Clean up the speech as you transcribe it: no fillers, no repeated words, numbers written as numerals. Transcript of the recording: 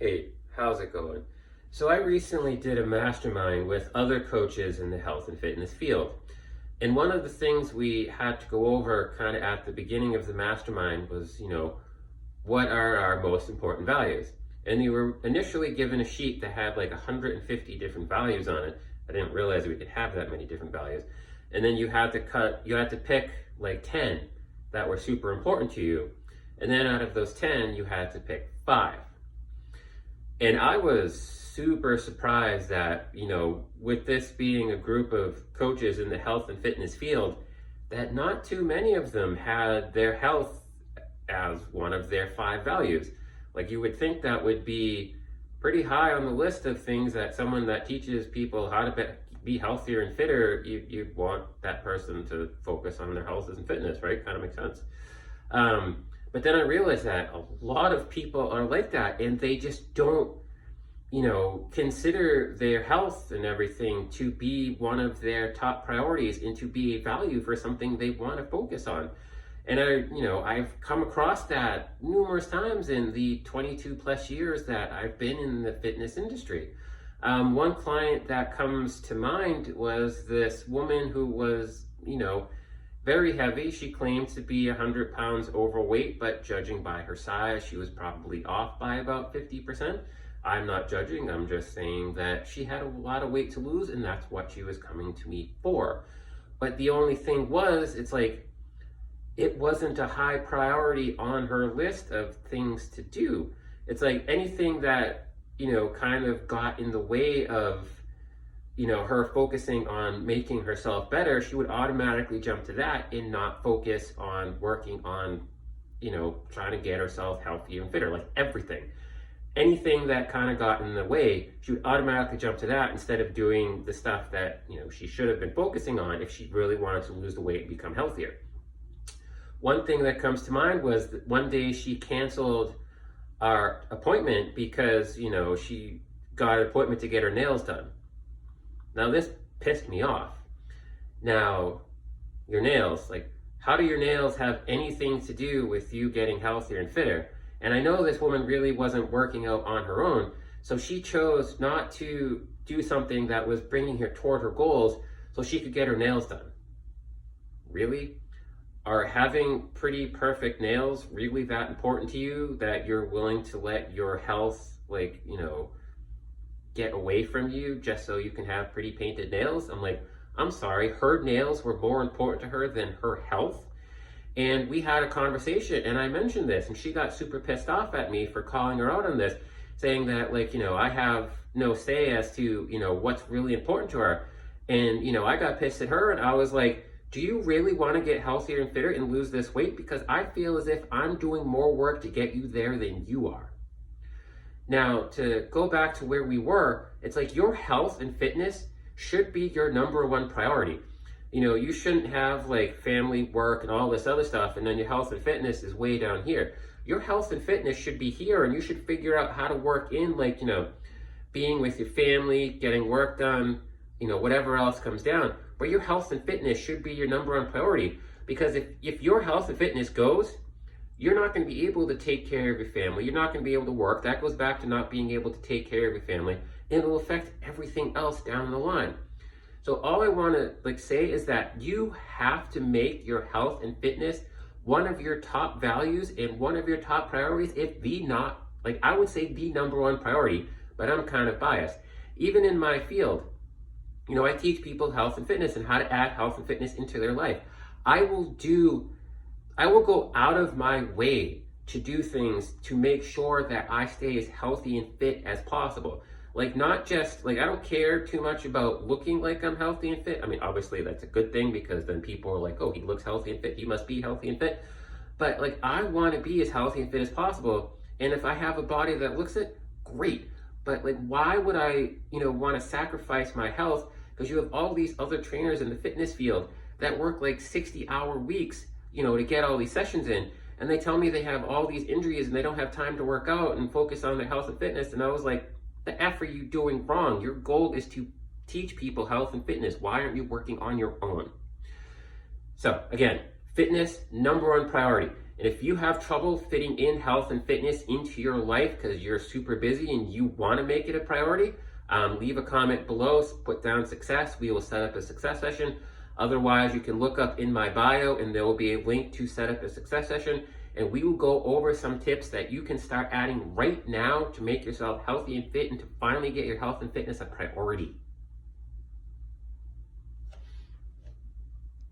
Hey, how's it going? So I recently did a mastermind with other coaches in the health and fitness field. And one of the things we had to go over kind of at the beginning of the mastermind was, what are our most important values? And you were initially given a sheet that had like 150 different values on it. I didn't realize we could have that many different values. And then you had to pick like 10 that were super important to you. And then out of those 10, you had to pick 5. And I was super surprised that, with this being a group of coaches in the health and fitness field, that not too many of them had their health as one of their 5 values. Like, you would think that would be pretty high on the list of things that someone that teaches people how to be healthier and fitter, you'd want that person to focus on their health and fitness, right? Kind of makes sense. But then I realized that a lot of people are like that, and they just don't, consider their health and everything to be one of their top priorities and to be a value for something they want to focus on. And I've come across that numerous times in the 22 plus years that I've been in the fitness industry. One client that comes to mind was this woman who was, very heavy. She claimed to be 100 pounds overweight, but judging by her size, she was probably off by about 50%. I'm not judging, I'm just saying that she had a lot of weight to lose, and that's what she was coming to me for. But the only thing was, it's like, it wasn't a high priority on her list of things to do. It's like anything that, kind of got in the way of her focusing on making herself better, she would automatically jump to that and not focus on working on, trying to get herself healthier and fitter, like everything. Anything that kind of got in the way, she would automatically jump to that instead of doing the stuff that, she should have been focusing on if she really wanted to lose the weight and become healthier. One thing that comes to mind was that one day she canceled our appointment because, she got an appointment to get her nails done. Now, this pissed me off. Now, your nails, like, how do your nails have anything to do with you getting healthier and fitter? And I know this woman really wasn't working out on her own, so she chose not to do something that was bringing her toward her goals so she could get her nails done. Really? Are having pretty perfect nails really that important to you that you're willing to let your health, get away from you just so you can have pretty painted nails? I'm like, I'm sorry, her nails were more important to her than her health. And we had a conversation, and I mentioned this, and she got super pissed off at me for calling her out on this, saying that, I have no say as to, what's really important to her. And, I got pissed at her, and I was like, do you really want to get healthier and fitter and lose this weight? Because I feel as if I'm doing more work to get you there than you are. Now, to go back to where we were, it's like your health and fitness should be your number one priority. You shouldn't have family, work, and all this other stuff, and then your health and fitness is way down here. Your health and fitness should be here, and you should figure out how to work in, being with your family, getting work done, whatever else comes down. But your health and fitness should be your number one priority, because if your health and fitness goes, you're not going to be able to take care of your family. You're not going to be able to work. That goes back to not being able to take care of your family, and it will affect everything else down the line. So all I want to say is that you have to make your health and fitness one of your top values and one of your top priorities, if the not, I would say the number one priority, but I'm kind of biased. Even in my field, I teach people health and fitness and how to add health and fitness into their life. I will go out of my way to do things to make sure that I stay as healthy and fit as possible. Not just, I don't care too much about looking like I'm healthy and fit. I mean, obviously that's a good thing, because then people are like, oh, he looks healthy and fit, he must be healthy and fit. But I want to be as healthy and fit as possible. And if I have a body that looks it, great. But why would I, want to sacrifice my health? Because you have all these other trainers in the fitness field that work 60-hour weeks, to get all these sessions in. And they tell me they have all these injuries and they don't have time to work out and focus on their health and fitness. And I was like, the F are you doing wrong? Your goal is to teach people health and fitness. Why aren't you working on your own? So again, fitness, number one priority. And if you have trouble fitting in health and fitness into your life because you're super busy and you want to make it a priority, leave a comment below, put down success. We will set up a success session. Otherwise, you can look up in my bio and there will be a link to set up a success session. And we will go over some tips that you can start adding right now to make yourself healthy and fit and to finally get your health and fitness a priority.